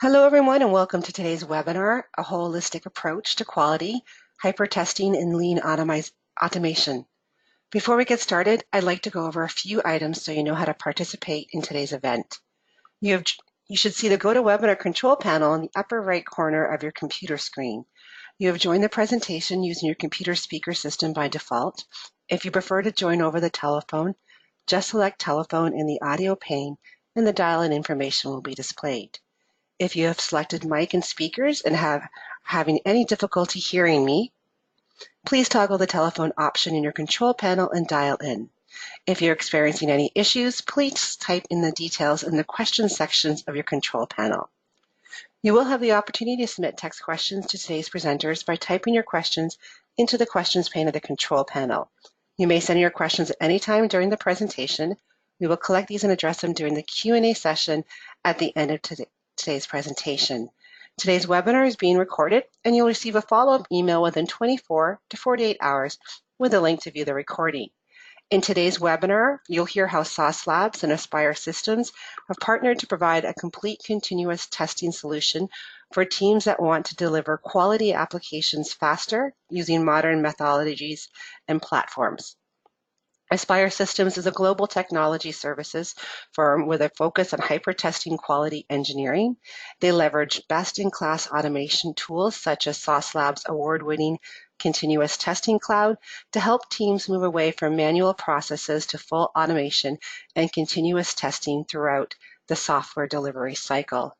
Hello, everyone, and welcome to today's webinar, A Holistic Approach to Quality, Hyper-Testing, and Lean Automation. Before we get started, I'd like to go over a few items so you know how to participate in today's event. You should see the GoToWebinar control panel in the upper right corner of your computer screen. You have joined the presentation using your computer speaker system by default. If you prefer to join over the telephone, just select telephone in the audio pane and the dial-in information will be displayed. If you have selected mic and speakers and having any difficulty hearing me, please toggle the telephone option in your control panel and dial in. If you're experiencing any issues, please type in the details in the question sections of your control panel. You will have the opportunity to submit text questions to today's presenters by typing your questions into the questions pane of the control panel. You may send your questions at any time during the presentation. We will collect these and address them during the Q&A session at the end of today's presentation. Today's webinar is being recorded and you'll receive a follow-up email within 24 to 48 hours with a link to view the recording. In today's webinar, you'll hear how Sauce Labs and Aspire Systems have partnered to provide a complete continuous testing solution for teams that want to deliver quality applications faster using modern methodologies and platforms. Aspire Systems is a global technology services firm with a focus on hyper-testing quality engineering. They leverage best-in-class automation tools such as Sauce Labs' award-winning continuous testing cloud to help teams move away from manual processes to full automation and continuous testing throughout the software delivery cycle.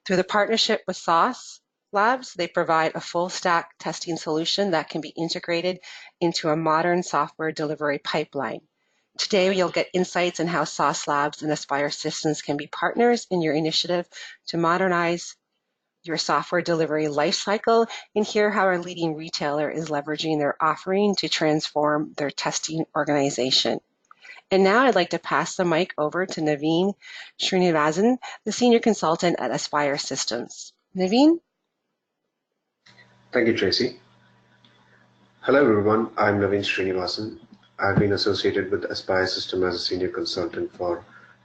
Through the partnership with Sauce Labs, they provide a full-stack testing solution that can be integrated into a modern software delivery pipeline. Today, you'll get insights on how Sauce Labs and Aspire Systems can be partners in your initiative to modernize your software delivery lifecycle and hear how a leading retailer is leveraging their offering to transform their testing organization. And now I'd like to pass the mic over to Naveen Srinivasan, the Senior Consultant at Aspire Systems. Naveen? Thank you, Tracy. Hello, everyone. I'm Naveen Srinivasan. I've been associated with Aspire System as a Senior Consultant for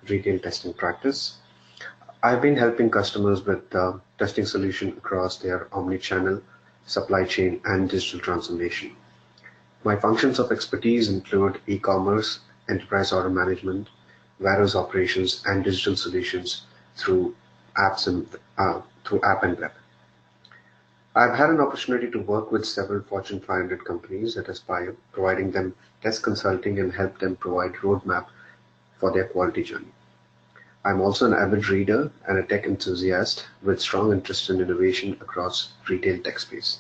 Retail Testing Practice. I've been helping customers with testing solution across their omni-channel, supply chain, and digital transformation. My functions of expertise include e-commerce, enterprise order management, warehouse operations, and digital solutions through apps and through app and web. I've had an opportunity to work with several Fortune 500 companies at Aspire, providing them test consulting and help them provide roadmap for their quality journey. I'm also an avid reader and a tech enthusiast with strong interest in innovation across retail tech space.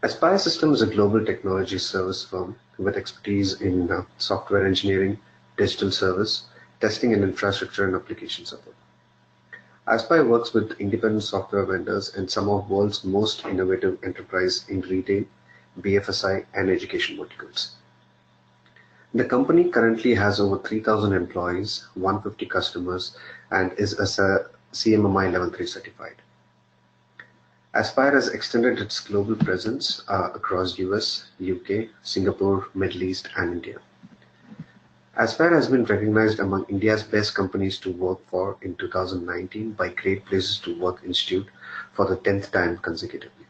Aspire Systems is a global technology service firm with expertise in software engineering, digital service, testing and infrastructure and application support. Aspire works with independent software vendors and some of the world's most innovative enterprise in retail, BFSI, and education verticals. The company currently has over 3,000 employees, 150 customers, and is a CMMI Level 3 certified. Aspire has extended its global presence across US, UK, Singapore, Middle East, and India. Aspire has been recognized among India's best companies to work for in 2019 by Great Places to Work Institute for the 10th time consecutively.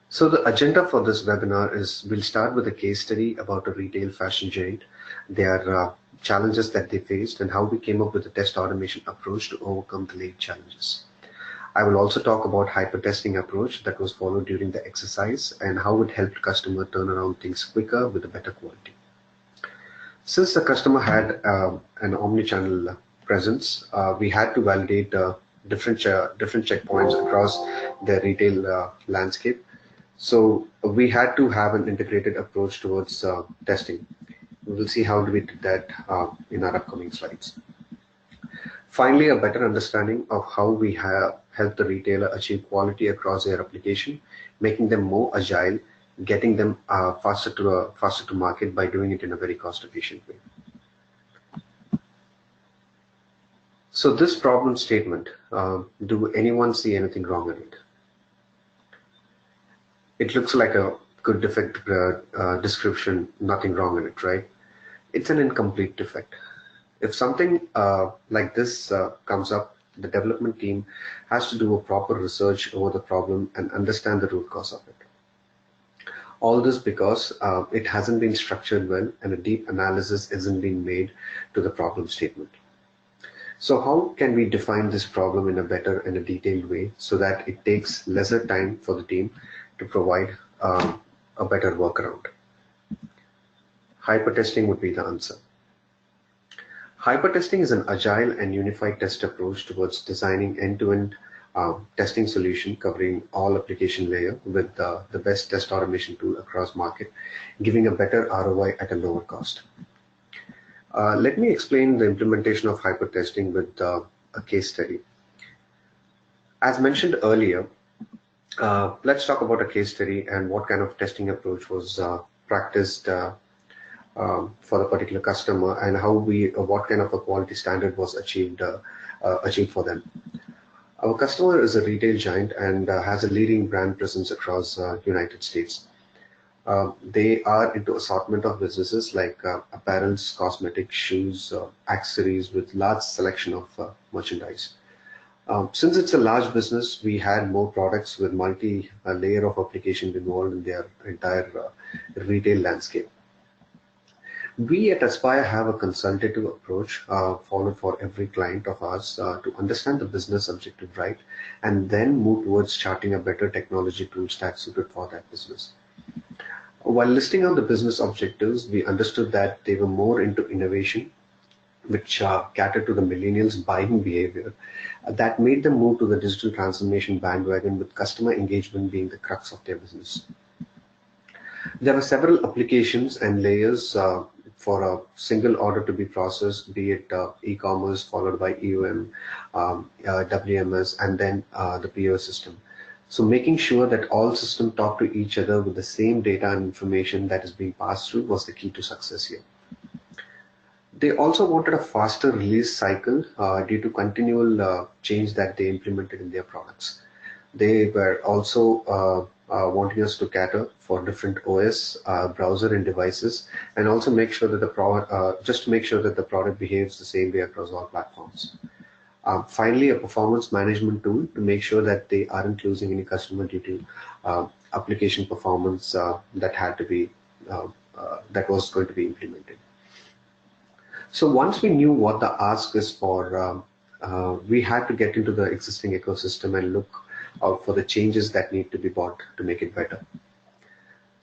So the agenda for this webinar is we'll start with a case study about a retail fashion giant, their challenges that they faced and how we came up with a test automation approach to overcome the late challenges. I will also talk about hyper-testing approach that was followed during the exercise and how it helped customer turn around things quicker with a better quality. Since the customer had an omni-channel presence, we had to validate different checkpoints across the retail landscape. So we had to have an integrated approach towards testing. We will see how we did that in our upcoming slides. Finally, a better understanding of how we have helped the retailer achieve quality across their application, making them more agile, getting them faster to market by doing it in a very cost-efficient way. So this problem statement, do anyone see anything wrong in it? It looks like a good defect description, nothing wrong in it, right? It's an incomplete defect. If something like this comes up, the development team has to do a proper research over the problem and understand the root cause of it. All this because it hasn't been structured well and a deep analysis isn't being made to the problem statement. So how can we define this problem in a better and a detailed way so that it takes lesser time for the team to provide a better workaround? Hypertesting would be the answer. Hypertesting is an agile and unified test approach towards designing end-to-end testing solution covering all application layer with the best test automation tool across market, giving a better ROI at a lower cost. Let me explain the implementation of hypertesting with a case study. As mentioned earlier, let's talk about a case study and what kind of testing approach was practiced for the particular customer and how what kind of a quality standard was achieved for them. Our customer is a retail giant and has a leading brand presence across United States. They are into assortment of businesses like apparels, cosmetics, shoes, accessories with large selection of merchandise. Since it's a large business, we had more products with multi-layer of applications involved in their entire retail landscape. We at Aspire have a consultative approach followed for every client of ours to understand the business objective right and then move towards charting a better technology tool stack suited for that business. While listing out the business objectives, we understood that they were more into innovation, which catered to the millennials' buying behavior, that made them move to the digital transformation bandwagon with customer engagement being the crux of their business. There were several applications and layers for a single order to be processed, be it e-commerce followed by EOM, WMS, and then the POS system. So making sure that all systems talk to each other with the same data and information that is being passed through was the key to success here. They also wanted a faster release cycle due to continual change that they implemented in their products. They were also wanting us to cater for different OS, browser, and devices, and also make sure that the product, just to make sure that the product behaves the same way across all platforms. Finally, a performance management tool to make sure that they aren't losing any customer due to application performance that was going to be implemented. So once we knew what the ask is for, we had to get into the existing ecosystem and look out for the changes that need to be brought to make it better.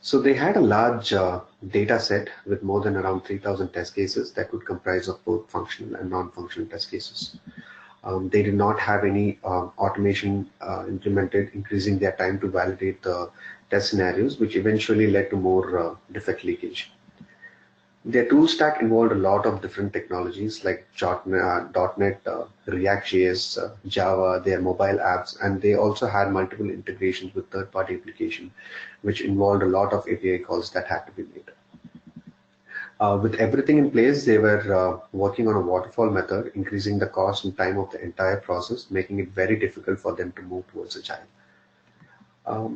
So they had a large data set with more than around 3,000 test cases that would comprise of both functional and non-functional test cases. They did not have any automation implemented, increasing their time to validate the test scenarios, which eventually led to more defect leakage. Their tool stack involved a lot of different technologies like .NET, React.js, Java, their mobile apps, and they also had multiple integrations with third-party application, which involved a lot of API calls that had to be made. With everything in place, they were working on a waterfall method, increasing the cost and time of the entire process, making it very difficult for them to move towards agile.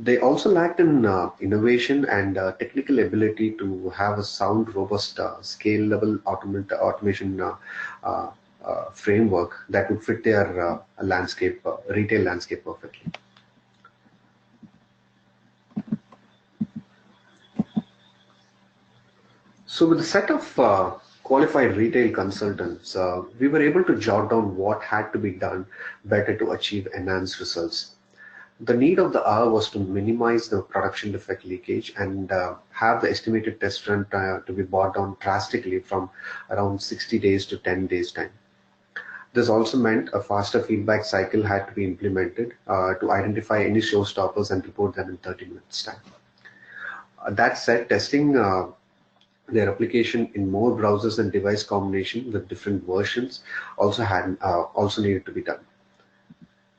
They also lacked in innovation and technical ability to have a sound, robust, scalable automation framework that would fit their retail landscape perfectly. So with a set of qualified retail consultants, we were able to jot down what had to be done better to achieve enhanced results. The need of the hour was to minimize the production defect leakage and have the estimated test run to be brought down drastically from around 60 days to 10 days time. This also meant a faster feedback cycle had to be implemented to identify any showstoppers and report them in 30 minutes time. That said, testing their application in more browsers and device combination with different versions also needed to be done.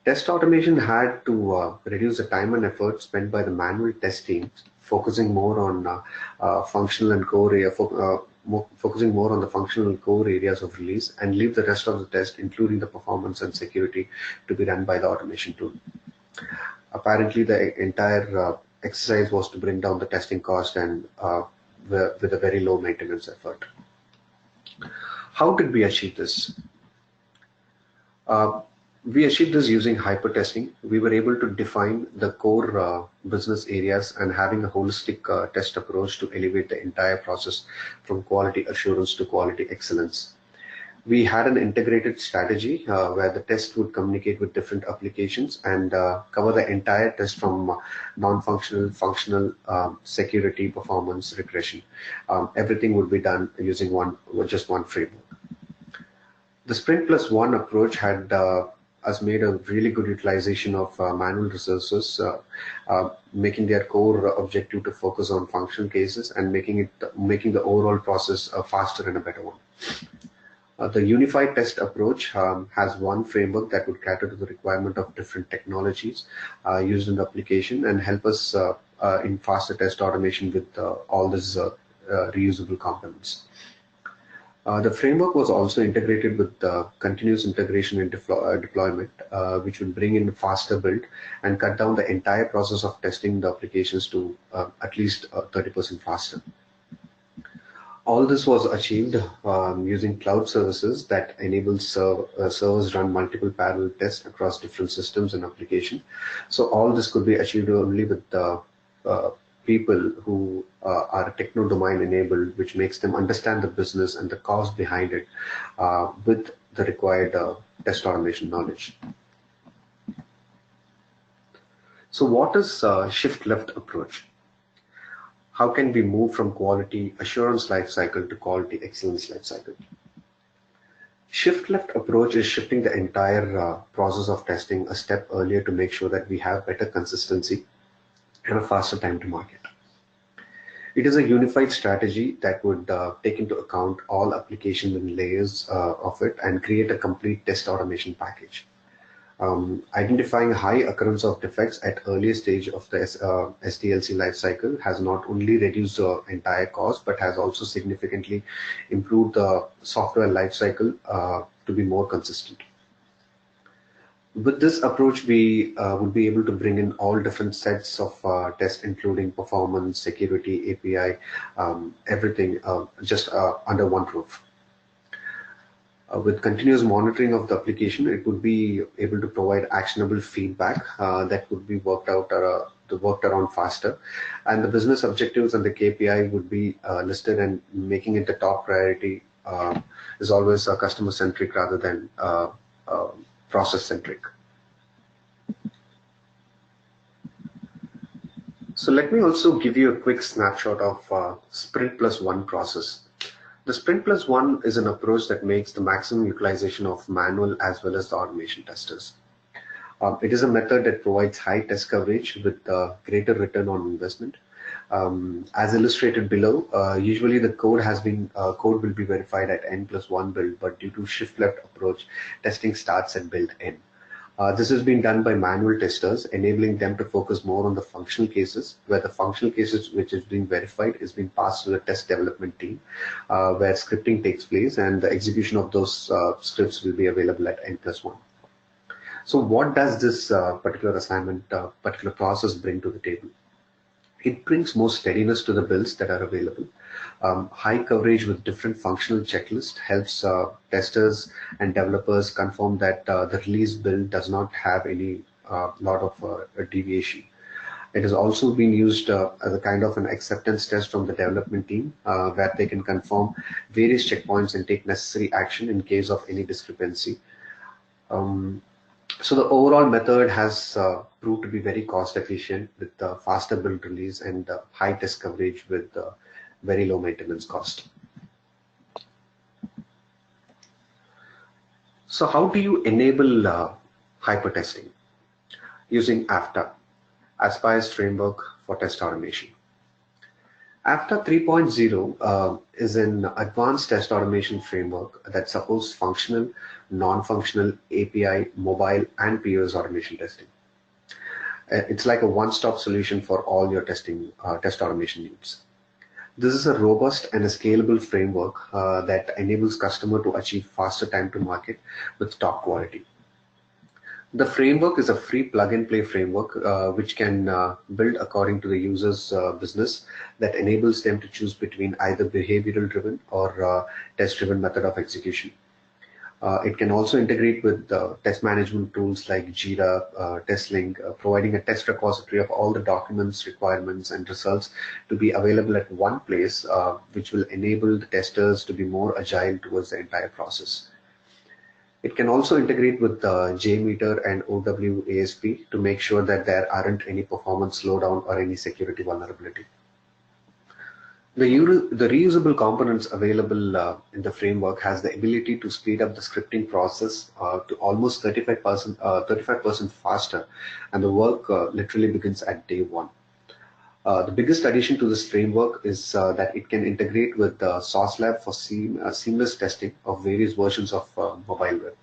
Test automation had to reduce the time and effort spent by the manual test teams, focusing more on functional and core focusing more on the functional and core areas of release, and leave the rest of the test, including the performance and security, to be run by the automation tool. Apparently, the entire exercise was to bring down the testing cost and with a very low maintenance effort. How did we achieve this? Uh, we achieved this using hyper-testing. We were able to define the core business areas and having a holistic test approach to elevate the entire process from quality assurance to quality excellence. We had an integrated strategy where the test would communicate with different applications and cover the entire test from non-functional, functional, security, performance, regression. Everything would be done using just one framework. The Sprint Plus One approach had us made a really good utilization of manual resources, making their core objective to focus on functional cases and making the overall process faster and a better one. The unified test approach has one framework that would cater to the requirement of different technologies used in the application and help us in faster test automation with all these reusable components. The framework was also integrated with continuous integration and deployment, which would bring in faster build and cut down the entire process of testing the applications to at least 30% faster. All this was achieved using cloud services that enable servers run multiple parallel tests across different systems and applications. So all this could be achieved only with people who are techno domain enabled, which makes them understand the business and the cost behind it with the required test automation knowledge. So what is shift left approach? How can we move from quality assurance lifecycle to quality excellence lifecycle? Shift left approach is shifting the entire process of testing a step earlier to make sure that we have better consistency and a faster time to market. It is a unified strategy that would take into account all application and layers of it and create a complete test automation package. Identifying high occurrence of defects at earlier stage of the SDLC lifecycle has not only reduced the entire cost, but has also significantly improved the software lifecycle to be more consistent. With this approach, we would be able to bring in all different sets of tests, including performance, security, API, everything just under one roof. With continuous monitoring of the application, it would be able to provide actionable feedback that could be worked around faster, and the business objectives and the KPI would be listed, and making it the top priority is always customer centric rather than process centric. So let me also give you a quick snapshot of Sprint Plus One process. The Sprint Plus One is an approach that makes the maximum utilization of manual as well as the automation testers. It is a method that provides high test coverage with greater return on investment. As illustrated below, usually the code will be verified at n+1 build, but due to shift left approach, testing starts at build n. This has been done by manual testers, enabling them to focus more on the functional cases, where the functional cases which is being verified is being passed to the test development team, where scripting takes place, and the execution of those scripts will be available at n+1. So what does this particular assignment, particular process bring to the table? It brings more steadiness to the builds that are available. High coverage with different functional checklists helps testers and developers confirm that the release build does not have any lot of deviation. It has also been used as a kind of an acceptance test from the development team, where they can confirm various checkpoints and take necessary action in case of any discrepancy. So the overall method has proved to be very cost efficient with faster build release and high test coverage with very low maintenance cost. So how do you enable hyper testing? Using AFTA, Aspire's framework for test automation. AFTA 3.0 is an advanced test automation framework that supports functional, non-functional, API, mobile, and POS automation testing. It's like a one-stop solution for all your test automation needs. This is a robust and a scalable framework that enables customer to achieve faster time to market with top quality. The framework is a free plug-and-play framework which can build according to the user's business that enables them to choose between either behavioral-driven or test-driven method of execution. It can also integrate with test management tools like Jira, TestLink, providing a test repository of all the documents, requirements, and results to be available at one place, which will enable the testers to be more agile towards the entire process. It can also integrate with JMeter and OWASP to make sure that there aren't any performance slowdown or any security vulnerability. The reusable components available in the framework has the ability to speed up the scripting process to almost 35% faster, and the work literally begins at day one. The biggest addition to this framework is that it can integrate with SauceLab for seamless testing of various versions of mobile web,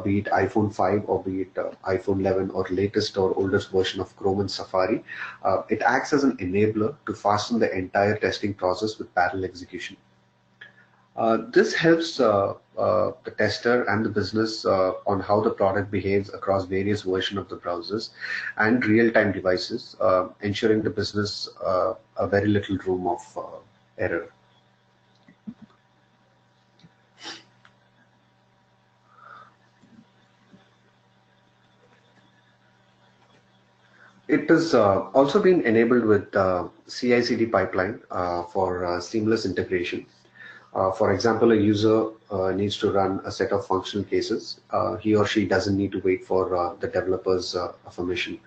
be it iPhone 5 or be it iPhone 11 or latest or oldest version of Chrome and Safari. It acts as an enabler to fasten the entire testing process with parallel execution. This helps the tester and the business on how the product behaves across various versions of the browsers and real-time devices, ensuring the business a very little room of error. It has also been enabled with CI/CD pipeline for seamless integration. For example, a user needs to run a set of functional cases. He or she doesn't need to wait for the developer's affirmation.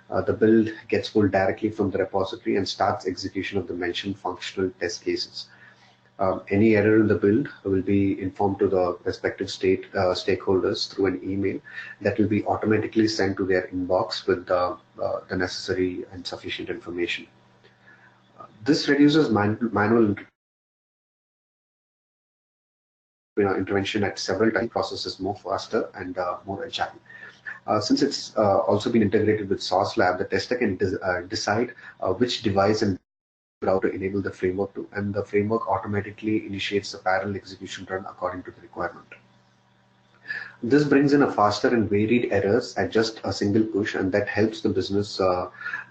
The build gets pulled directly from the repository and starts execution of the mentioned functional test cases. Any error in the build will be informed to the respective stakeholders through an email that will be automatically sent to their inbox with the necessary and sufficient information. This reduces manual intervention at several times, processes more faster and more agile. Since it's also been integrated with SauceLab, the tester can decide which device and browser to enable the framework to, and the framework automatically initiates the parallel execution run according to the requirement. This brings in a faster and varied errors at just a single push, and that helps the business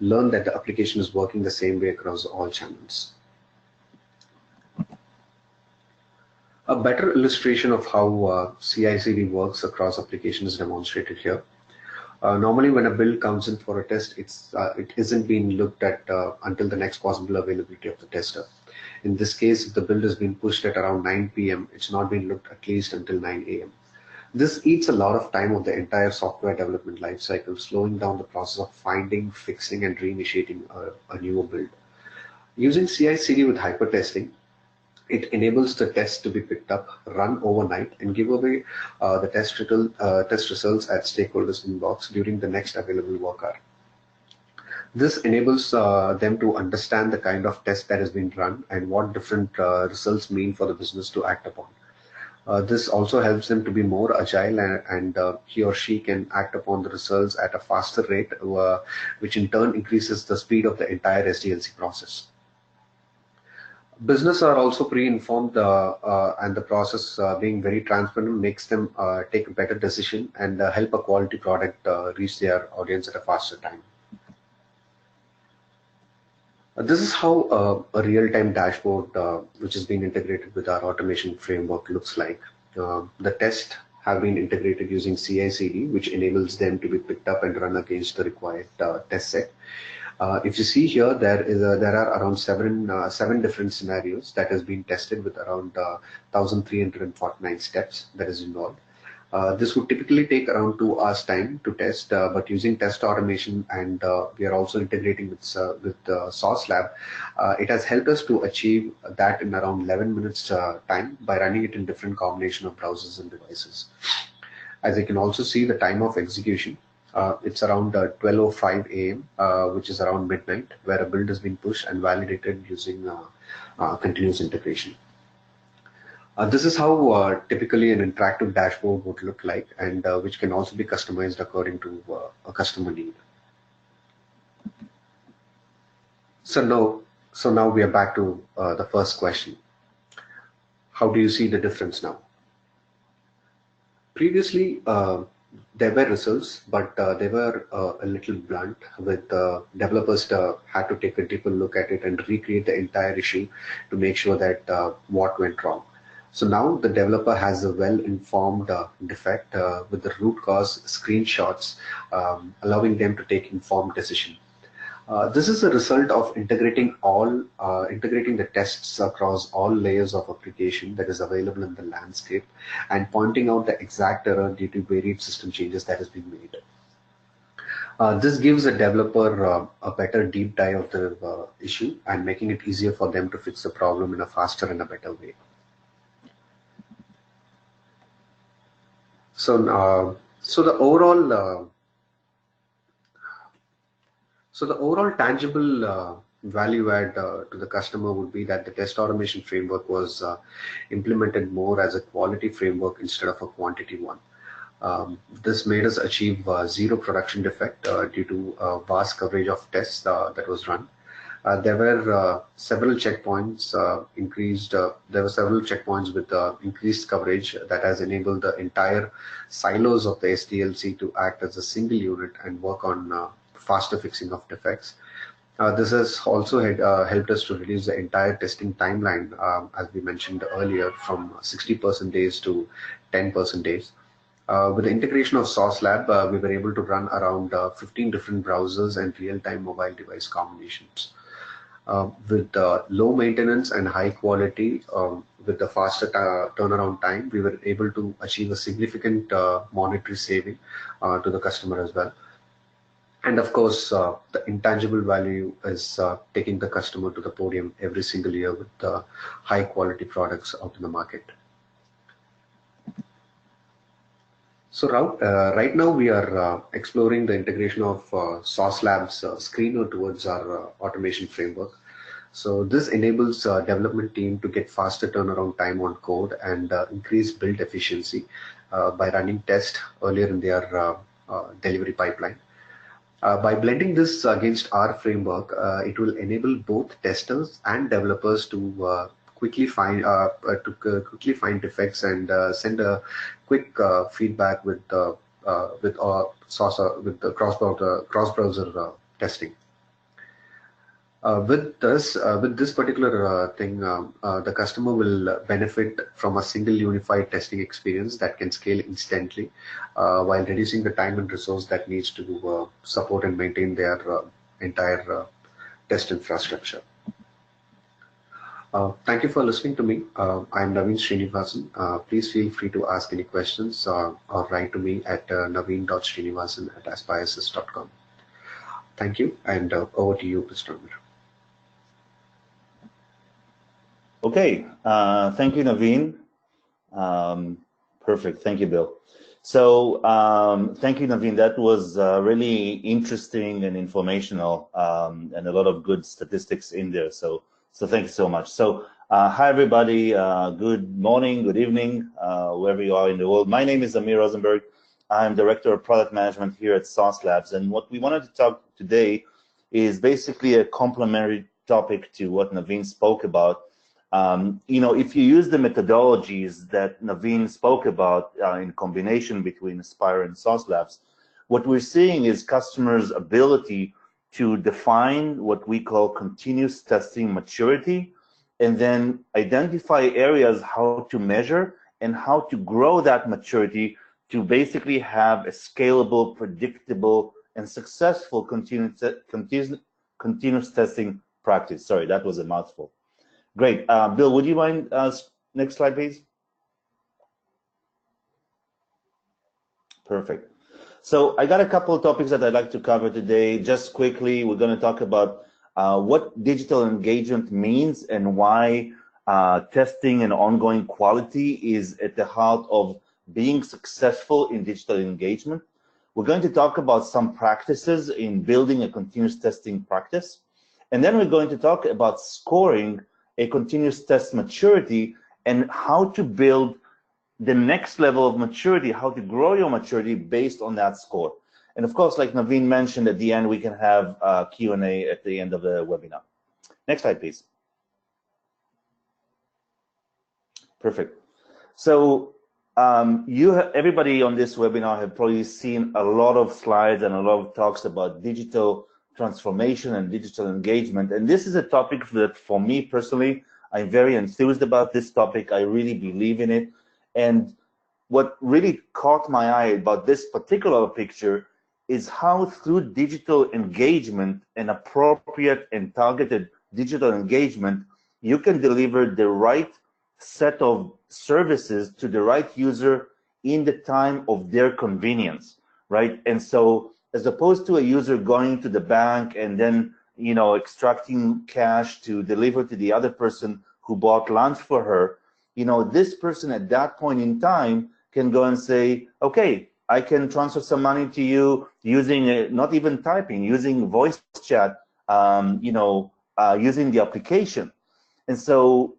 learn that the application is working the same way across all channels. A better illustration of how CI/CD works across applications is demonstrated here. Normally, when a build comes in for a test, it isn't being looked at until the next possible availability of the tester. In this case, if the build has been pushed at around 9 p.m., it's not being looked at least until 9 a.m. This eats a lot of time of the entire software development lifecycle, slowing down the process of finding, fixing, and reinitiating a newer build. Using CI/CD with hypertesting, it enables the test to be picked up, run overnight, and give away the test results at stakeholders' inbox during the next available work hour. This enables them to understand the kind of test that has been run and what different results mean for the business to act upon. This also helps them to be more agile, and he or she can act upon the results at a faster rate, which in turn increases the speed of the entire SDLC process. Business are also pre-informed, and the process being very transparent makes them take a better decision and help a quality product reach their audience at a faster time. This is how a real-time dashboard, which has been integrated with our automation framework, looks like. The tests have been integrated using CI/CD, which enables them to be picked up and run against the required test set. If you see here, there are around seven different scenarios that has been tested with around 1,349 steps that is involved. This would typically take around 2 hours time to test, but using test automation, and we are also integrating with SauceLab, it has helped us to achieve that in around 11 minutes time by running it in different combination of browsers and devices. As you can also see, the time of execution, it's around 12:05 a.m., which is around midnight, where a build has been pushed and validated using continuous integration. This is how typically an interactive dashboard would look like, and which can also be customized according to a customer need. So now we are back to the first question. How do you see the difference now? Previously, There were results, but they were a little blunt. With developers had to take a deeper look at it and recreate the entire issue to make sure that what went wrong. So now the developer has a well-informed defect with the root cause screenshots, allowing them to take informed decision. This is a result of integrating the tests across all layers of application that is available in the landscape and pointing out the exact error due to varied system changes that has been made. This gives a developer a better deep dive of the issue and making it easier for them to fix the problem in a faster and a better way. So, so the overall So the overall tangible value add to the customer would be that the test automation framework was implemented more as a quality framework instead of a quantity one. This made us achieve zero production defect due to vast coverage of tests that was run. There were several checkpoints increased. There were several checkpoints with increased coverage that has enabled the entire silos of the SDLC to act as a single unit and work on faster fixing of defects. This has also helped us to reduce the entire testing timeline, as we mentioned earlier, from 60% days to 10% days. With the integration of Sauce Lab, we were able to run around 15 different browsers and real-time mobile device combinations. With low maintenance and high quality, with the faster turnaround time, we were able to achieve a significant monetary saving to the customer as well. And of course, the intangible value is taking the customer to the podium every single year with high quality products out in the market. So right now we are exploring the integration of Sauce Labs screener towards our automation framework. So this enables development team to get faster turnaround time on code and increase build efficiency by running tests earlier in their delivery pipeline. By blending this against our framework, it will enable both testers and developers to quickly find defects and send a quick feedback with the cross browser testing. With this particular thing, the customer will benefit from a single unified testing experience that can scale instantly, while reducing the time and resource that needs to support and maintain their entire test infrastructure. Thank you for listening to me. I'm Naveen Srinivasan. Please feel free to ask any questions or write to me at naveen.srinivasan@aspiresys.com. Thank you, and over to you, Mr. Amir. Okay, thank you, Naveen. Perfect, thank you, Bill. So thank you, Naveen. That was really interesting and informational, and a lot of good statistics in there. So thank you so much. So hi, everybody. Good morning, good evening, wherever you are in the world. My name is Amir Rozenberg. I'm Director of Product Management here at Sauce Labs. And what we wanted to talk today is basically a complementary topic to what Naveen spoke about. If you use the methodologies that Naveen spoke about in combination between Aspire and Sauce Labs, what we're seeing is customers' ability to define what we call continuous testing maturity, and then identify areas how to measure and how to grow that maturity to basically have a scalable, predictable, and successful continuous testing practice. Sorry, that was a mouthful. Great. Bill, would you mind, next slide, please? Perfect. So I got a couple of topics that I'd like to cover today. Just quickly, we're going to talk about what digital engagement means and why testing and ongoing quality is at the heart of being successful in digital engagement. We're going to talk about some practices in building a continuous testing practice. And then we're going to talk about scoring a continuous test maturity and how to build the next level of maturity, how to grow your maturity based on that score. And of course, like Naveen mentioned, at the end, we can have Q&A at the end of the webinar. Next slide, please. Perfect. So everybody on this webinar have probably seen a lot of slides and a lot of talks about digital transformation and digital engagement. And this is a topic that, for me personally, I'm very enthused about this topic. I really believe in it. And what really caught my eye about this particular picture is how, through digital engagement and appropriate and targeted digital engagement, you can deliver the right set of services to the right user in the time of their convenience, right? And so, as opposed to a user going to the bank and then, you know, extracting cash to deliver to the other person who bought lunch for her, you know, this person at that point in time can go and say, okay, I can transfer some money to you using, not even typing, using voice chat, using the application. And so,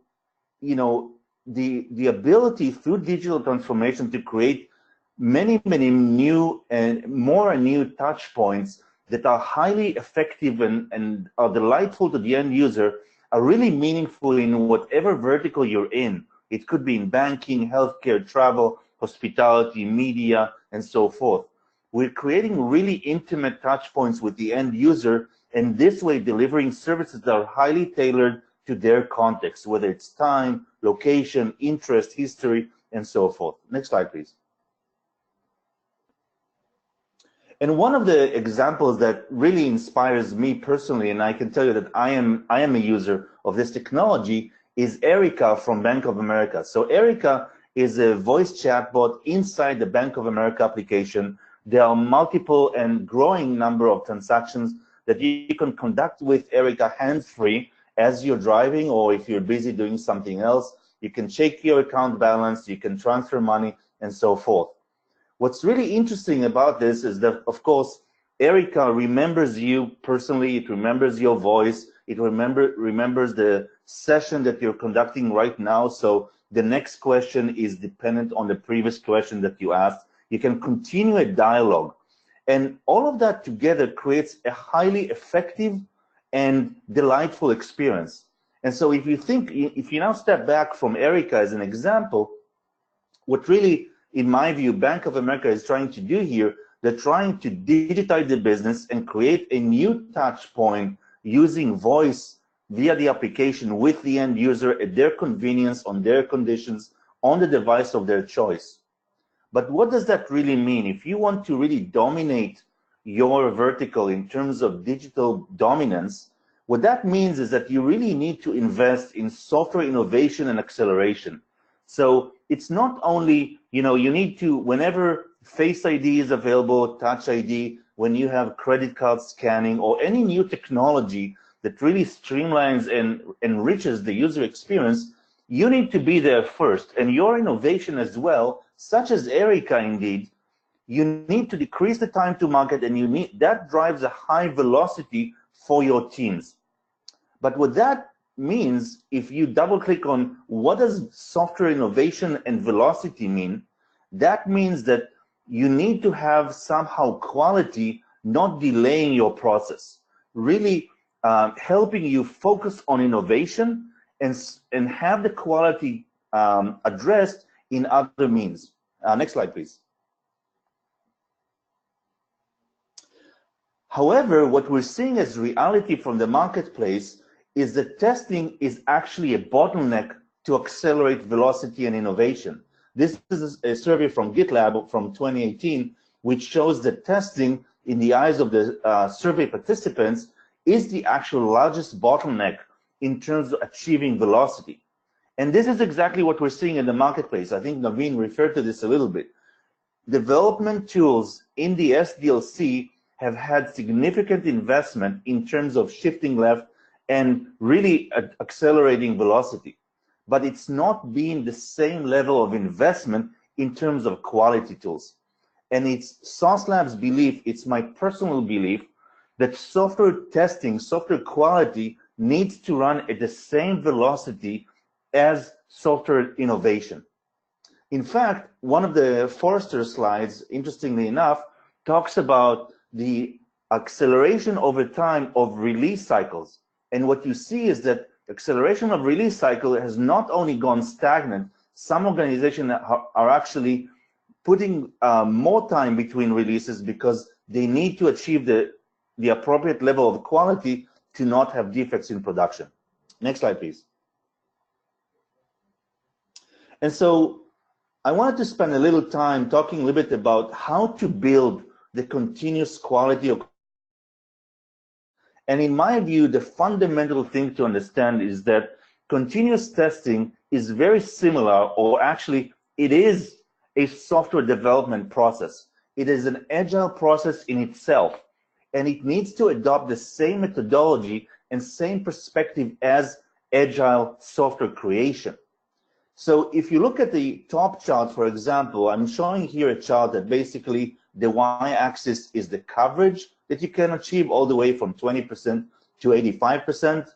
you know, the ability through digital transformation to create many new and more new touch points that are highly effective and are delightful to the end user are really meaningful in whatever vertical you're in. It could be in banking, healthcare, travel, hospitality, media, and so forth. We're creating really intimate touch points with the end user, and this way delivering services that are highly tailored to their context, whether it's time, location, interest, history, and so forth. Next slide, please. And one of the examples that really inspires me personally, and I can tell you that I am a user of this technology, is Erica from Bank of America. So Erica is a voice chatbot inside the Bank of America application. There are multiple and growing number of transactions that you can conduct with Erica hands-free as you're driving, or if you're busy doing something else. You can check your account balance, you can transfer money, and so forth. What's really interesting about this is that, of course, Erica remembers you personally, it remembers your voice, it remembers the session that you're conducting right now, so the next question is dependent on the previous question that you asked. You can continue a dialogue. And all of that together creates a highly effective and delightful experience. And so if you now step back from Erica as an example, what really, in my view, Bank of America is trying to do here, they're trying to digitize the business and create a new touch point using voice via the application with the end user at their convenience, on their conditions, on the device of their choice. But what does that really mean? If you want to really dominate your vertical in terms of digital dominance, what that means is that you really need to invest in software innovation and acceleration. So it's not only, you need to, whenever Face ID is available, Touch ID, when you have credit card scanning or any new technology that really streamlines and enriches the user experience, you need to be there first. And your innovation as well, such as Erica indeed, you need to decrease the time to market, and that drives a high velocity for your teams. But what that means, if you double click on what does software innovation and velocity mean, that means that you need to have somehow quality not delaying your process, really helping you focus on innovation and have the quality addressed in other means. Next slide, please. However, what we're seeing as reality from the marketplace is that testing is actually a bottleneck to accelerate velocity and innovation. This is a survey from GitLab from 2018, which shows that testing, in the eyes of the survey participants, is the actual largest bottleneck in terms of achieving velocity. And this is exactly what we're seeing in the marketplace. I think Naveen referred to this a little bit. Development tools in the SDLC have had significant investment in terms of shifting left and really accelerating velocity. But it's not been the same level of investment in terms of quality tools. And it's Sauce Lab's belief, it's my personal belief, that software testing, software quality needs to run at the same velocity as software innovation. In fact, one of the Forrester slides, interestingly enough, talks about the acceleration over time of release cycles. And what you see is that acceleration of release cycle has not only gone stagnant, Some organizations are actually putting more time between releases because they need to achieve the appropriate level of quality to not have defects in production. Next slide, please. And so I wanted to spend a little time talking a little bit about how to build the continuous quality of. And in my view, the fundamental thing to understand is that continuous testing is very similar, or actually it is a software development process. It is an agile process in itself, and it needs to adopt the same methodology and same perspective as agile software creation. So if you look at the top chart, for example, I'm showing here a chart that basically the y-axis is the coverage that you can achieve all the way from 20% to 85%,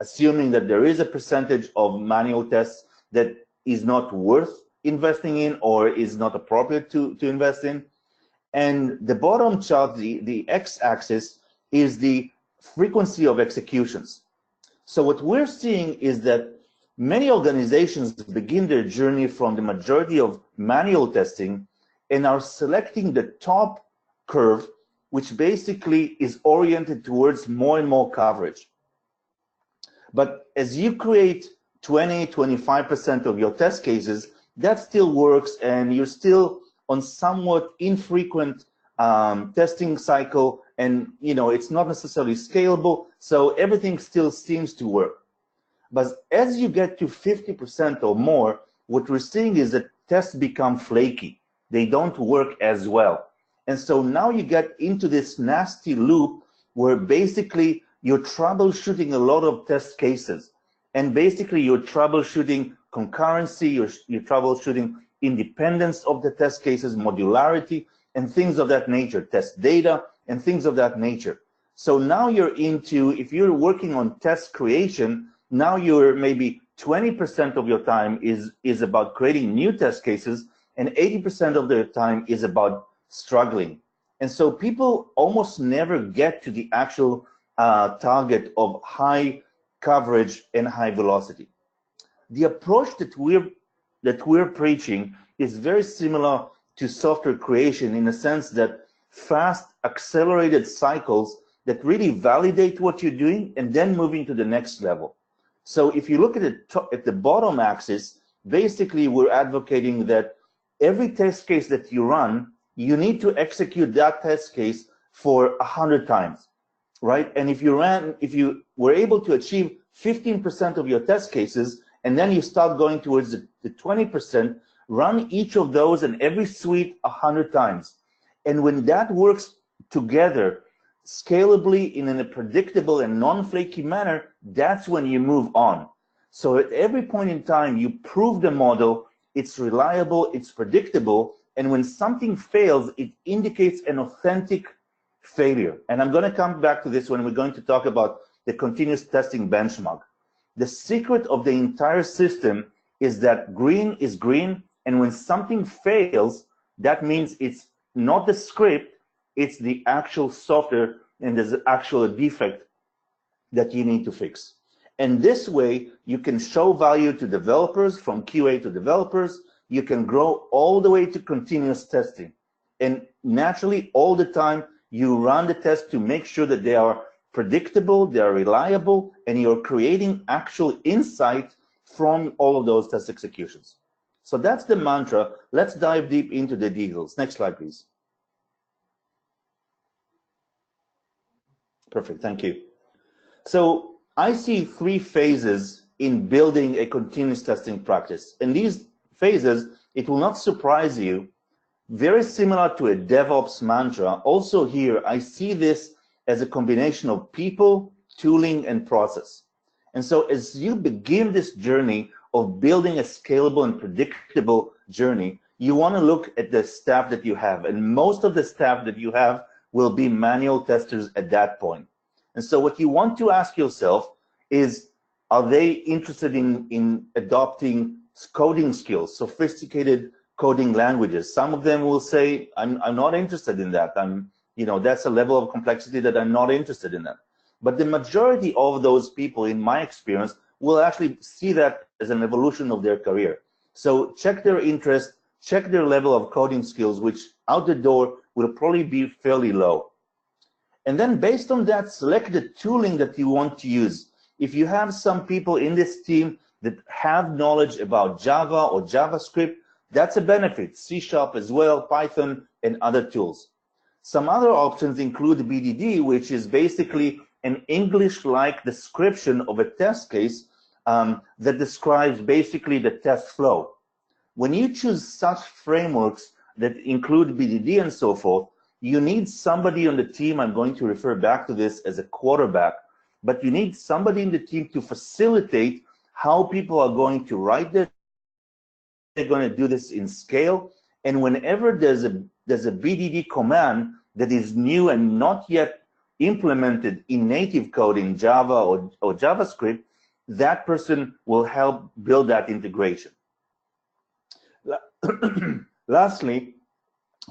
assuming that there is a percentage of manual tests that is not worth investing in or is not appropriate to invest in. And the bottom chart, the x-axis, is the frequency of executions. So what we're seeing is that many organizations begin their journey from the majority of manual testing and are selecting the top curve, which basically is oriented towards more and more coverage. But as you create 20–25% of your test cases, that still works, and you're still on somewhat infrequent testing cycle, and it's not necessarily scalable, so everything still seems to work. But as you get to 50% or more, what we're seeing is that tests become flaky. They don't work as well. And so now you get into this nasty loop where basically you're troubleshooting a lot of test cases. And basically you're troubleshooting concurrency, you're troubleshooting independence of the test cases, modularity, and things of that nature, test data, and things of that nature. So now you're into, if you're working on test creation, now you're maybe 20% of your time is about creating new test cases, and 80% of their time is about struggling. And so people almost never get to the actual target of high coverage and high velocity. The approach that we're preaching is very similar to software creation in the sense that fast, accelerated cycles that really validate what you're doing and then moving to the next level. So if you look at the bottom axis, basically we're advocating that every test case that you run, you need to execute that test case for 100 times, right? And if you were able to achieve 15% of your test cases, and then you start going towards the 20%, run each of those and every suite 100 times. And when that works together, scalably in a predictable and non-flaky manner, that's when you move on. So at every point in time, you prove the model, it's reliable, it's predictable, and when something fails, it indicates an authentic failure. And I'm going to come back to this when we're going to talk about the continuous testing benchmark. The secret of the entire system is that green is green, and when something fails, that means it's not the script, it's the actual software, and there's an actual defect that you need to fix. And this way, you can show value to developers, from QA to developers. You can grow all the way to continuous testing. And naturally, all the time, you run the test to make sure that they are predictable, they are reliable, and you're creating actual insight from all of those test executions. So that's the mantra. Let's dive deep into the details. Next slide, please. Perfect, thank you. So I see three phases in building a continuous testing practice. And these phases, it will not surprise you, very similar to a DevOps mantra. Also here, I see this as a combination of people, tooling, and process. And so as you begin this journey of building a scalable and predictable journey, you want to look at the staff that you have. And most of the staff that you have will be manual testers at that point. And so what you want to ask yourself is, are they interested in adopting coding skills, sophisticated coding languages? Some of them will say, I'm not interested in that. That's a level of complexity that I'm not interested in that. But the majority of those people, in my experience, will actually see that as an evolution of their career. So check their interest, check their level of coding skills, which out the door will probably be fairly low. And then based on that, select the tooling that you want to use. If you have some people in this team that have knowledge about Java or JavaScript, that's a benefit. C# as well, Python, and other tools. Some other options include BDD, which is basically an English-like description of a test case that describes basically the test flow. When you choose such frameworks that include BDD and so forth, you need somebody on the team, I'm going to refer back to this as a quarterback, but you need somebody in the team to facilitate how people are going to write this. They're going to do this in scale. And whenever there's a BDD command that is new and not yet implemented in native code in Java or JavaScript, that person will help build that integration. Lastly,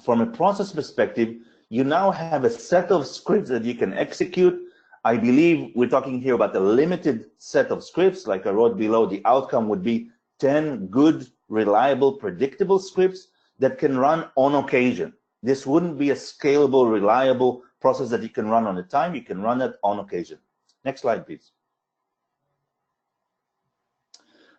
from a process perspective, you now have a set of scripts that you can execute. I believe we're talking here about a limited set of scripts. Like I wrote below, the outcome would be 10 good, reliable, predictable scripts that can run on occasion. This wouldn't be a scalable, reliable process that you can run on a time. You can run it on occasion. Next slide, please.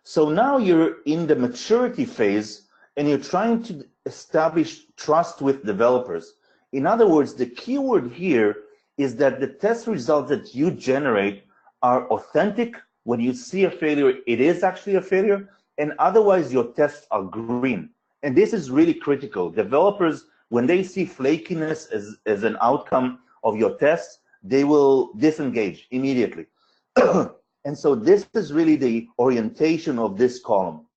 So now you're in the maturity phase and you're trying to establish trust with developers. In other words, the key word here is that the test results that you generate are authentic. When you see a failure, it is actually a failure, and otherwise your tests are green. And this is really critical. Developers, when they see flakiness as an outcome of your tests, they will disengage immediately. And so this is really the orientation of this column.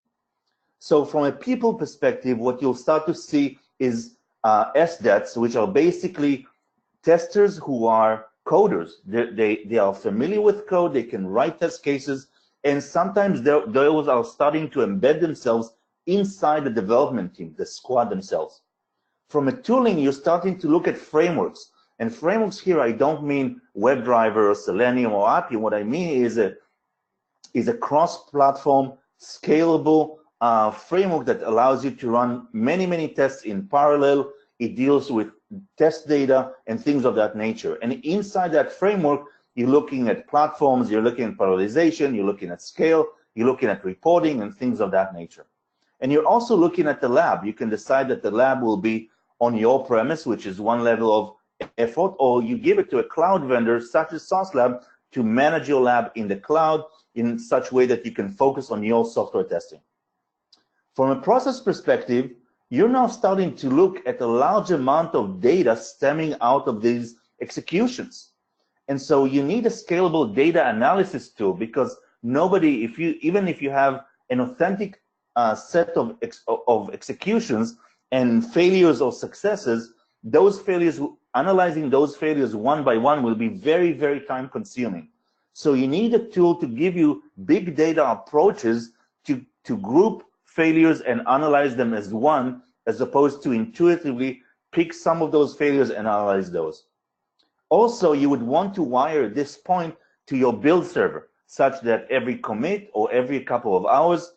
So from a people perspective, what you'll start to see is SDETs, which are basically testers who are coders. They are familiar with code, they can write test cases, and sometimes those are starting to embed themselves inside the development team, the squad themselves. From a tooling, you're starting to look at frameworks. And frameworks here, I don't mean WebDriver or Selenium or Appium. What I mean is a cross-platform, scalable framework that allows you to run many, many tests in parallel. It deals with test data and things of that nature. And inside that framework, you're looking at platforms, you're looking at parallelization, you're looking at scale, you're looking at reporting and things of that nature. And you're also looking at the lab. You can decide that the lab will be on your premise, which is one level of effort, or you give it to a cloud vendor such as SauceLab to manage your lab in the cloud in such a way that you can focus on your software testing. From a process perspective, you're now starting to look at a large amount of data stemming out of these executions. And so you need a scalable data analysis tool, because nobody, even if you have an authentic set of executions and failures or successes, those failures, analyzing those failures one by one will be very, very time consuming. So you need a tool to give you big data approaches to group failures and analyze them as one, as opposed to intuitively pick some of those failures and analyze those. Also, you would want to wire this point to your build server, such that every commit or every couple of hours,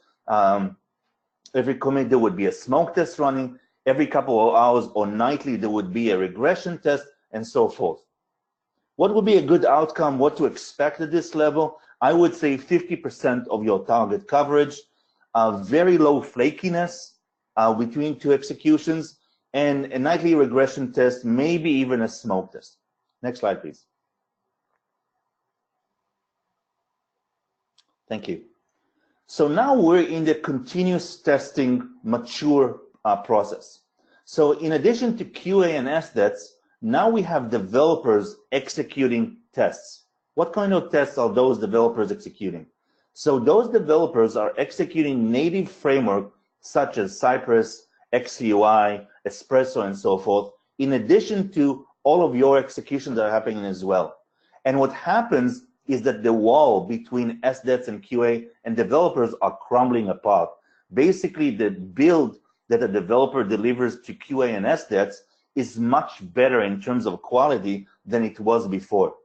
every commit there would be a smoke test running, every couple of hours or nightly there would be a regression test, and so forth. What would be a good outcome, what to expect at this level? I would say 50% of your target coverage, very low flakiness between two executions, and a nightly regression test, maybe even a smoke test. Next slide, please. Thank you. So now we're in the continuous testing mature process. So in addition to QA and SDETs, now we have developers executing tests. What kind of tests are those developers executing? So those developers are executing native framework such as Cypress, XCUI, Espresso, and so forth, in addition to all of your executions that are happening as well. And what happens is that the wall between SDETs and QA and developers are crumbling apart. Basically, the build that a developer delivers to QA and SDETs is much better in terms of quality than it was before.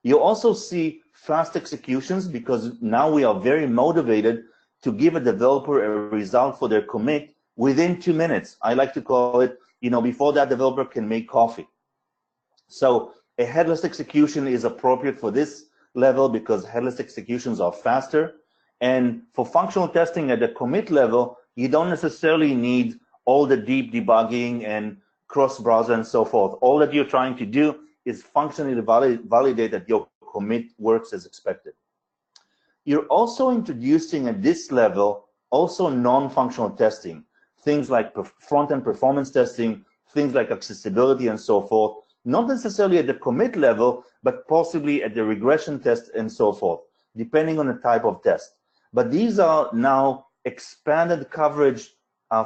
You also see fast executions because now we are very motivated to give a developer a result for their commit within 2 minutes. I like to call it, before that developer can make coffee. So a headless execution is appropriate for this level because headless executions are faster. And for functional testing at the commit level, you don't necessarily need all the deep debugging and cross-browser and so forth. All that you're trying to do is functionally validate that your commit works as expected. You're also introducing at this level also non-functional testing, things like front-end performance testing, things like accessibility and so forth, not necessarily at the commit level, but possibly at the regression test and so forth, depending on the type of test. But these are now expanded coverage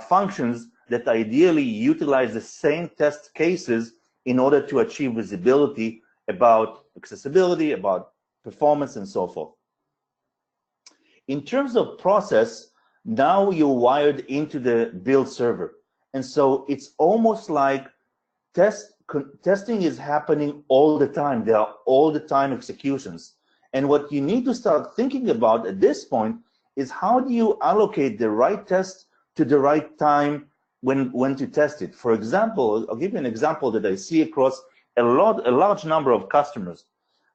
functions that ideally utilize the same test cases in order to achieve visibility about accessibility, about performance, and so forth. In terms of process, now you're wired into the build server. And so it's almost like testing is happening all the time. There are all the time executions. And what you need to start thinking about at this point is how do you allocate the right test to the right time when to test it. For example, I'll give you an example that I see across a large number of customers.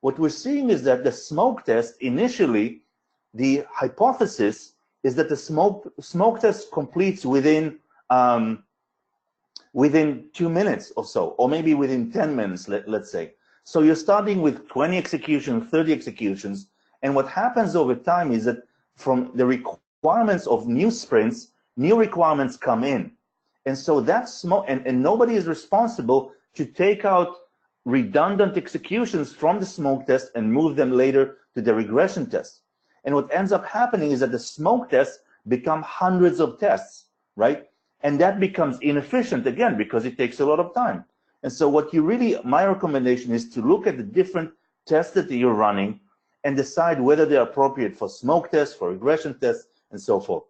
What we're seeing is that the smoke test, initially, the hypothesis is that the smoke test completes within 2 minutes or so, or maybe within 10 minutes, let's say. So you're starting with 20 executions, 30 executions, and what happens over time is that from the requirements of new sprints, new requirements come in. And so that's smoke, and nobody is responsible to take out redundant executions from the smoke test and move them later to the regression test. And what ends up happening is that the smoke tests become hundreds of tests, right? And that becomes inefficient again because it takes a lot of time. And so my recommendation is to look at the different tests that you're running and decide whether they're appropriate for smoke tests, for regression tests, and so forth.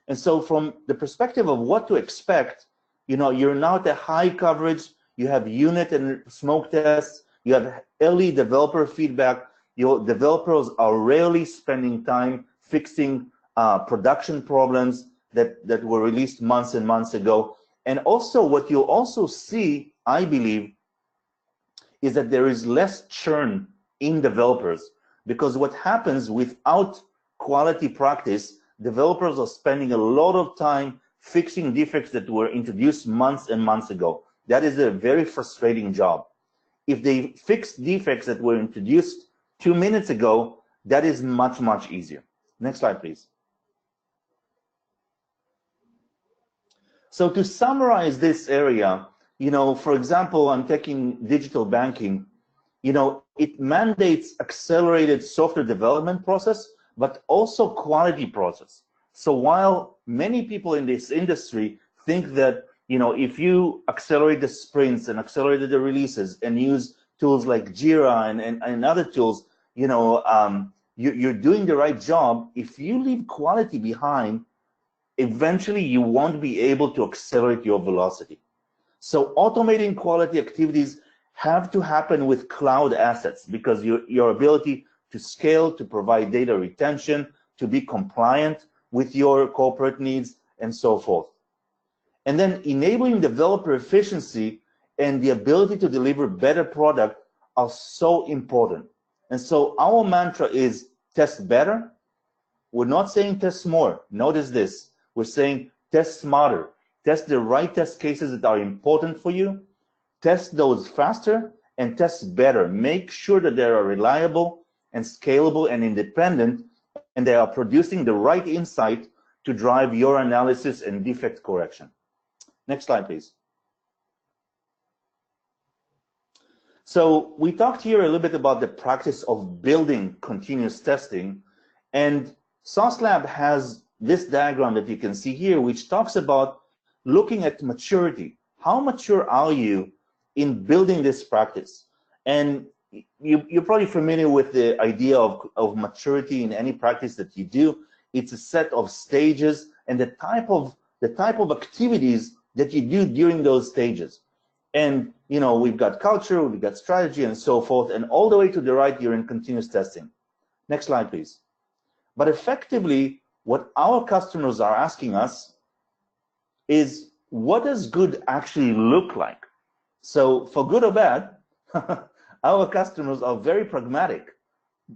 And so from the perspective of what to expect, you're now at a high coverage, you have unit and smoke tests, you have early developer feedback, your developers are rarely spending time fixing production problems that were released months and months ago. And also what you'll also see, I believe, is that there is less churn in developers, because what happens without quality practice, developers are spending a lot of time fixing defects that were introduced months and months ago. That is a very frustrating job. If they fix defects that were introduced 2 minutes ago, that is much, much easier. Next slide, please. So to summarize this area, for example, I'm taking digital banking, it mandates accelerated software development process, but also quality process. So while many people in this industry think that, if you accelerate the sprints and accelerate the releases and use tools like Jira and other tools, you're doing the right job. If you leave quality behind, eventually you won't be able to accelerate your velocity. So automating quality activities have to happen with cloud assets, because your ability to scale, to provide data retention, to be compliant with your corporate needs, and so forth. And then enabling developer efficiency and the ability to deliver better product are so important. And so our mantra is test better. We're not saying test more. Notice this. We're saying test smarter. Test the right test cases that are important for you. Test those faster and test better. Make sure that they are reliable and scalable and independent, and they are producing the right insight to drive your analysis and defect correction. Next slide, please. So we talked here a little bit about the practice of building continuous testing, and Sauce Lab has this diagram that you can see here, which talks about looking at maturity. How mature are you in building this practice? And you're probably familiar with the idea of maturity in any practice that you do. It's a set of stages and the type of activities that you do during those stages. And we've got culture, we've got strategy, and so forth. And all the way to the right, you're in continuous testing. Next slide, please. But effectively, what our customers are asking us is, what does good actually look like? So for good or bad, our customers are very pragmatic.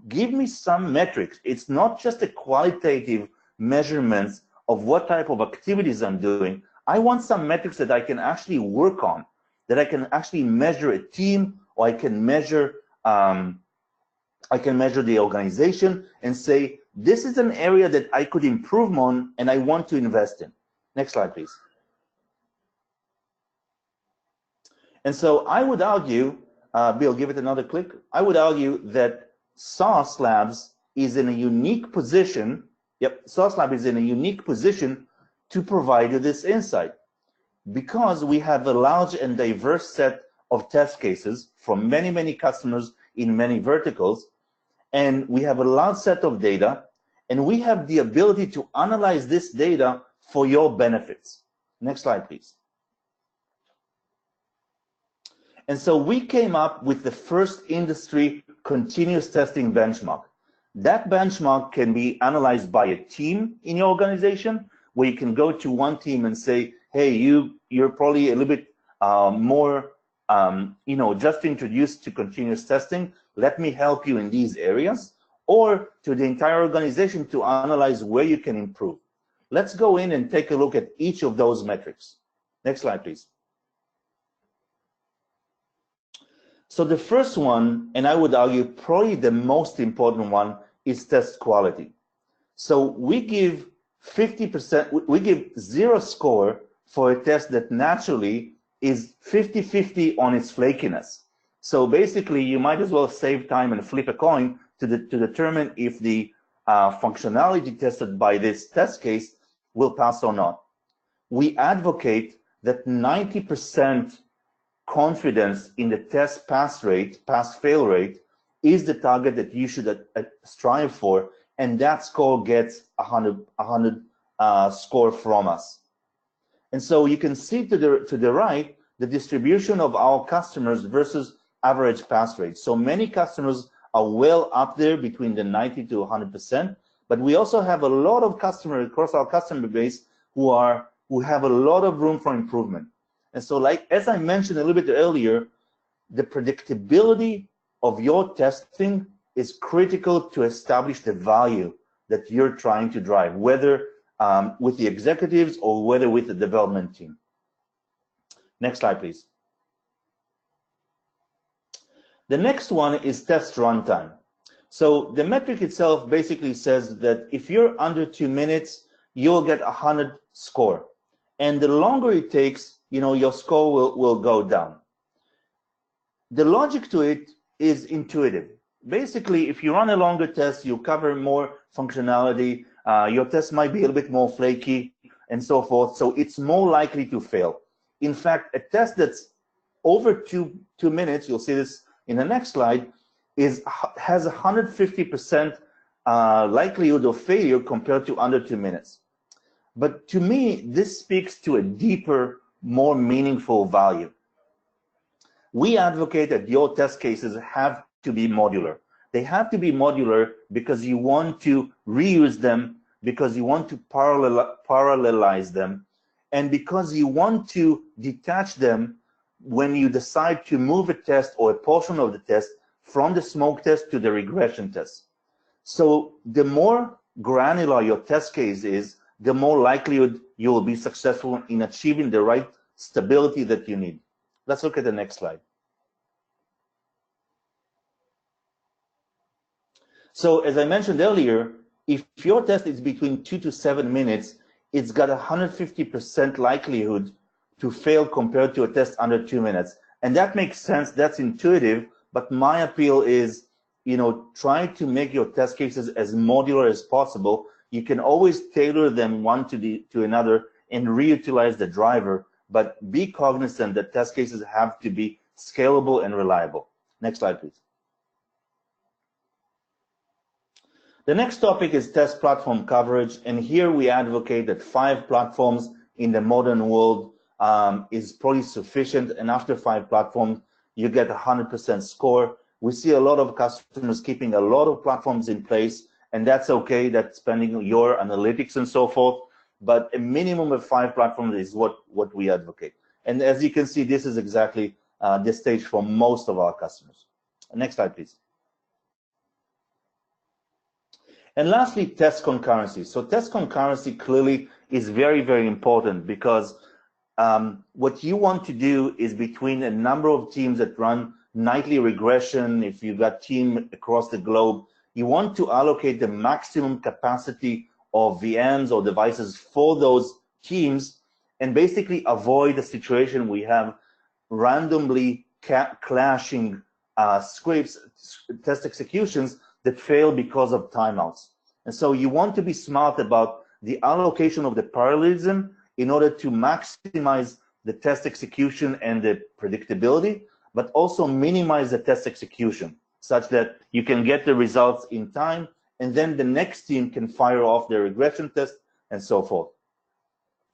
Give me some metrics. It's not just a qualitative measurements of what type of activities I'm doing. I want some metrics that I can actually work on, that I can actually measure a team, or I can measure the organization and say, this is an area that I could improve on and I want to invest in. Next slide, please. And so I would argue, Bill, give it another click. I would argue that Sauce Labs is in a unique position. Yep, Sauce Lab is in a unique position to provide you this insight, because we have a large and diverse set of test cases from many, many customers in many verticals, and we have a large set of data, and we have the ability to analyze this data for your benefits. Next slide, please. And so we came up with the first industry continuous testing benchmark. That benchmark can be analyzed by a team in your organization, where you can go to one team and say, hey, you're probably a little bit more, just introduced to continuous testing. Let me help you in these areas. Or to the entire organization to analyze where you can improve. Let's go in and take a look at each of those metrics. Next slide, please. So the first one, and I would argue probably the most important one, is test quality. So we give 50%, we give 0 score for a test that naturally is 50-50 on its flakiness. So basically, you might as well save time and flip a coin to determine if the functionality tested by this test case will pass or not. We advocate that 90% confidence in the test pass-fail rate is the target that you should strive for, and that score gets 100 score from us. And so you can see to the right the distribution of our customers versus average pass rate. So many customers are well up there between the 90 to 100%, but we also have a lot of customers across our customer base who have a lot of room for improvement. And so, like as I mentioned a little bit earlier, the predictability of your testing is critical to establish the value that you're trying to drive, whether with the executives or whether with the development team. Next slide, please. The next one is test runtime. So the metric itself basically says that if you're under 2 minutes, you'll get 100 score. And the longer it takes, your score will go down. The logic to it is intuitive. Basically, if you run a longer test, you cover more functionality, your test might be a little bit more flaky and so forth, so it's more likely to fail. In fact, a test that's over two minutes, you'll see this in the next slide, has 150% likelihood of failure compared to under 2 minutes. But to me, this speaks to a deeper, more meaningful value. We advocate that your test cases have to be modular. They have to be modular because you want to reuse them, because you want to parallelize them, and because you want to detach them when you decide to move a test or a portion of the test from the smoke test to the regression test. So the more granular your test case is, the more likelihood you will be successful in achieving the right stability that you need. Let's look at the next slide. So as I mentioned earlier, if your test is between 2 to 7 minutes, it's got 150% likelihood to fail compared to a test under 2 minutes. And that makes sense, that's intuitive, but my appeal is, try to make your test cases as modular as possible. You can always tailor them one to another and reutilize the driver, but be cognizant that test cases have to be scalable and reliable. Next slide, please. The next topic is test platform coverage, and here we advocate that 5 platforms in the modern world is probably sufficient, and after 5 platforms, you get 100% score. We see a lot of customers keeping a lot of platforms in place, and that's okay. That's spending your analytics and so forth. But a minimum of 5 platforms is what we advocate. And as you can see, this is exactly this stage for most of our customers. Next slide, please. And lastly, test concurrency. So test concurrency clearly is very, very important, because what you want to do is between a number of teams that run nightly regression, if you've got team across the globe, you want to allocate the maximum capacity of VMs or devices for those teams, and basically avoid the situation we have randomly clashing scripts, test executions that fail because of timeouts. And so you want to be smart about the allocation of the parallelism in order to maximize the test execution and the predictability, but also minimize the test execution such that you can get the results in time, and then the next team can fire off their regression test and so forth.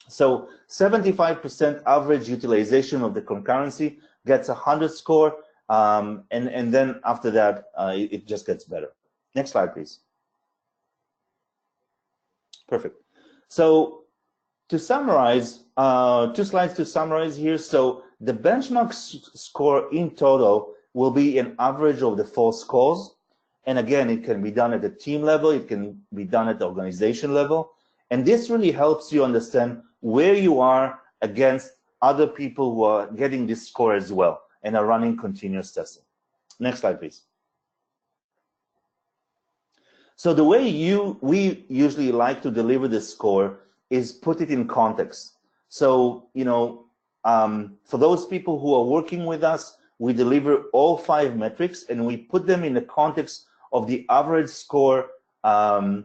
So 75% average utilization of the concurrency gets 100 score, and then after that, it just gets better. Next slide, please. Perfect. So to summarize, 2 slides to summarize here. So the benchmark score in total will be an average of the 4 scores. And again, it can be done at the team level, it can be done at the organization level. And this really helps you understand where you are against other people who are getting this score as well and are running continuous testing. Next slide, please. So the way we usually like to deliver this score is put it in context. So, for those people who are working with us, we deliver all 5 metrics and we put them in the context of the average score of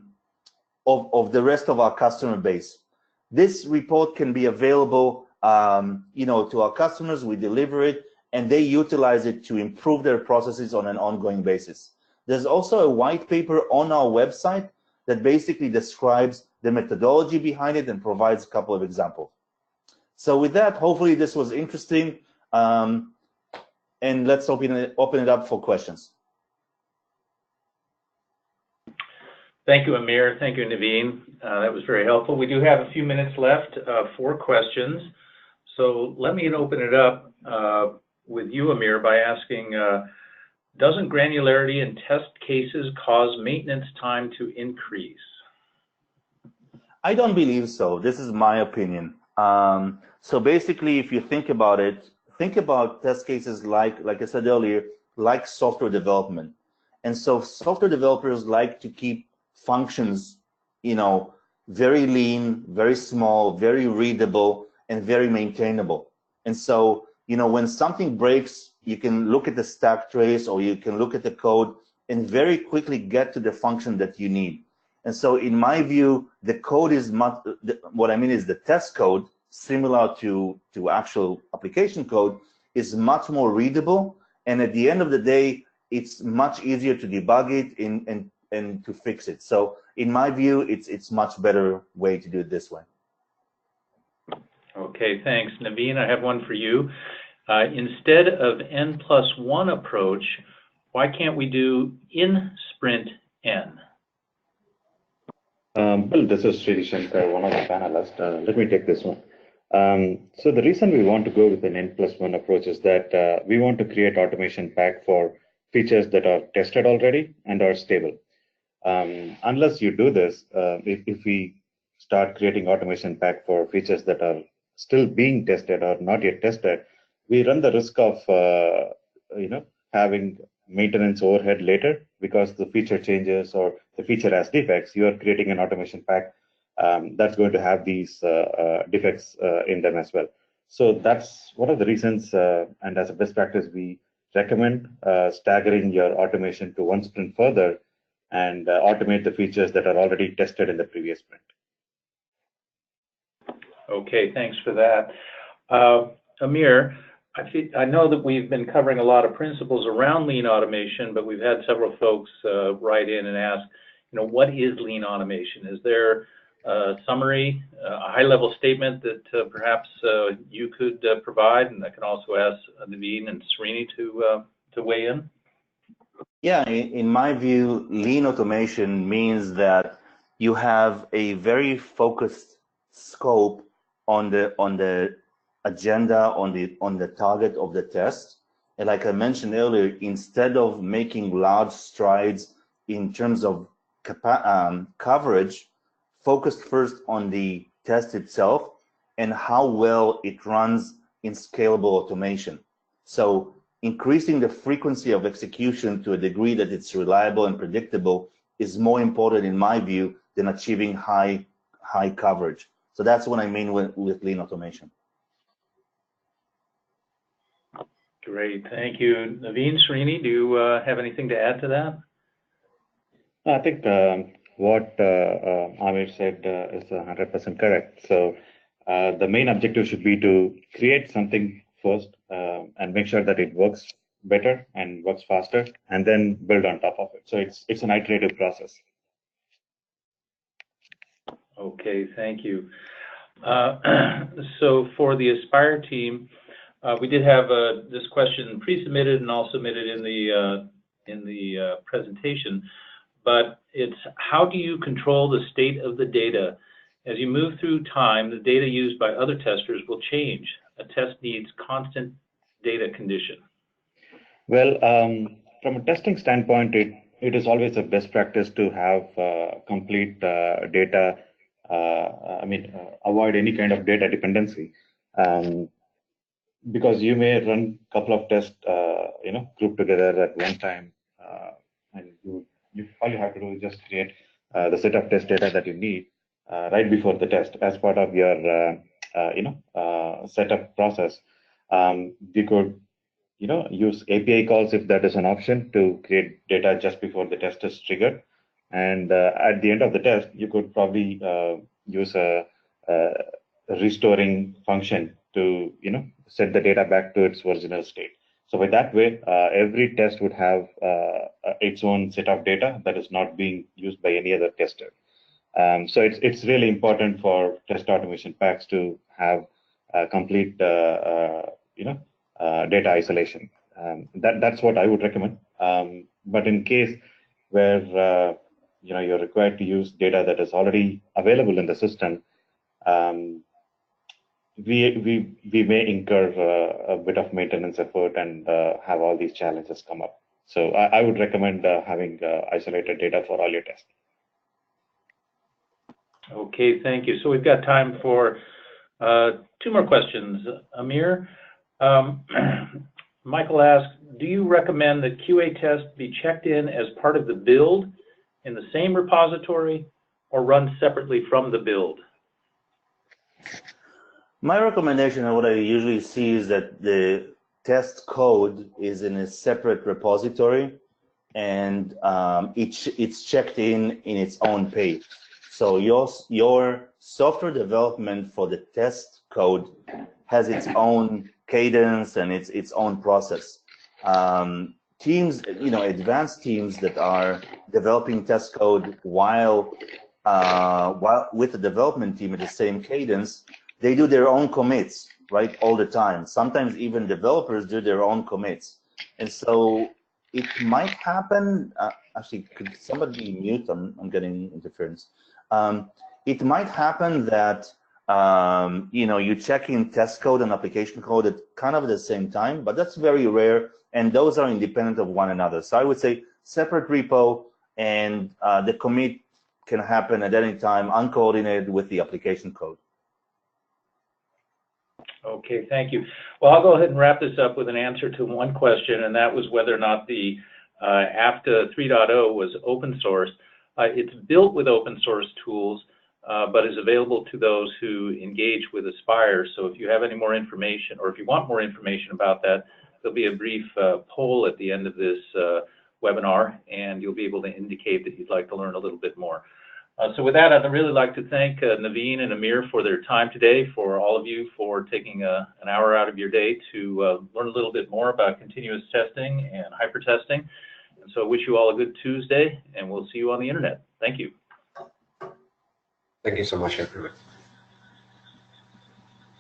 the rest of our customer base. This report can be available, to our customers. We deliver it, and they utilize it to improve their processes on an ongoing basis. There's also a white paper on our website that basically describes the methodology behind it and provides a couple of examples. So with that, hopefully this was interesting, and let's open it up for questions. Thank you, Amir. Thank you, Naveen. That was very helpful. We do have a few minutes left for questions. So let me open it up with you, Amir, by asking, doesn't granularity in test cases cause maintenance time to increase? I don't believe so. This is my opinion. So basically, if you think about it, think about test cases like I said earlier, like software development. And so software developers like to keep functions, very lean, very small, very readable, and very maintainable. And so, when something breaks, you can look at the stack trace or you can look at the code and very quickly get to the function that you need. And so in my view, the code is much, what I mean is the test code, similar to actual application code, is much more readable. And at the end of the day, it's much easier to debug it and to fix it. So in my view, it's much better way to do it this way. Okay, thanks. Naveen, I have one for you. Instead of N+1 approach, why can't we do in sprint N? Well, this is Sri Shankar, one of the panelists. Let me take this one. So the reason we want to go with an N+1 approach is that we want to create automation pack for features that are tested already and are stable. Unless you do this, if we start creating automation pack for features that are still being tested or not yet tested, we run the risk of having maintenance overhead later because the feature changes or the feature has defects. You are creating an automation pack that's going to have these defects in them as well. So that's one of the reasons, and as a best practice, we recommend staggering your automation to one sprint further and automate the features that are already tested in the previous sprint. Okay, thanks for that. Amir, I know that we've been covering a lot of principles around lean automation, but we've had several folks write in and ask, what is lean automation? Is there summary, a high-level statement that perhaps you could provide, and I can also ask Naveen and Srini to weigh in. Yeah, in my view, lean automation means that you have a very focused scope on the agenda, on the target of the test. And like I mentioned earlier, instead of making large strides in terms of coverage, focused first on the test itself and how well it runs in scalable automation. So increasing the frequency of execution to a degree that it's reliable and predictable is more important, in my view, than achieving high coverage. So that's what I mean with lean automation. Great, thank you. Naveen, Srini, do you have anything to add to that? I think what Amir said is 100% correct. So the main objective should be to create something first and make sure that it works better and works faster, and then build on top of it. So it's an iterative process. Okay, thank you. So for the Aspire team, we did have this question pre-submitted and all submitted in the presentation, but it's how do you control the state of the data? As you move through time, the data used by other testers will change. A test needs constant data condition. Well, from a testing standpoint, it is always a best practice to have complete data. Avoid any kind of data dependency, because you may run a couple of tests, grouped together at one time, and all you have to do is just create the set of test data that you need right before the test as part of your setup process. We could use API calls if that is an option to create data just before the test is triggered. And at the end of the test, you could probably use a restoring function to set the data back to its original state. So by that way, every test would have its own set of data that is not being used by any other tester. So it's really important for test automation packs to have complete data isolation. That's what I would recommend. But in case where you're required to use data that is already available in the system, we may incur a bit of maintenance effort and have all these challenges come up. So I would recommend having isolated data for all your tests. Okay, thank you. So we've got time for 2 more questions. Amir, Michael asked, do you recommend the QA test be checked in as part of the build in the same repository or run separately from the build? My recommendation and what I usually see is that the test code is in a separate repository, and it's checked in its own page. So your software development for the test code has its own cadence and its own process. Teams, advanced teams that are developing test code while with the development team at the same cadence, they do their own commits, right, all the time. Sometimes even developers do their own commits. And so it might happen, actually, could somebody mute? I'm getting interference. It might happen that, you check in test code and application code at kind of the same time, but that's very rare, and those are independent of one another. So I would say separate repo, and the commit can happen at any time, uncoordinated with the application code. Okay, thank you. Well, I'll go ahead and wrap this up with an answer to one question, and that was whether or not the AFTA 3.0 was open source. It's built with open source tools, but is available to those who engage with Aspire. So if you have any more information, or if you want more information about that, there'll be a brief poll at the end of this webinar, and you'll be able to indicate that you'd like to learn a little bit more. So with that, I'd really like to thank Naveen and Amir for their time today, for all of you for taking an hour out of your day to learn a little bit more about continuous testing and hyper testing. And so I wish you all a good Tuesday, and we'll see you on the internet. Thank you. Thank you so much, everyone.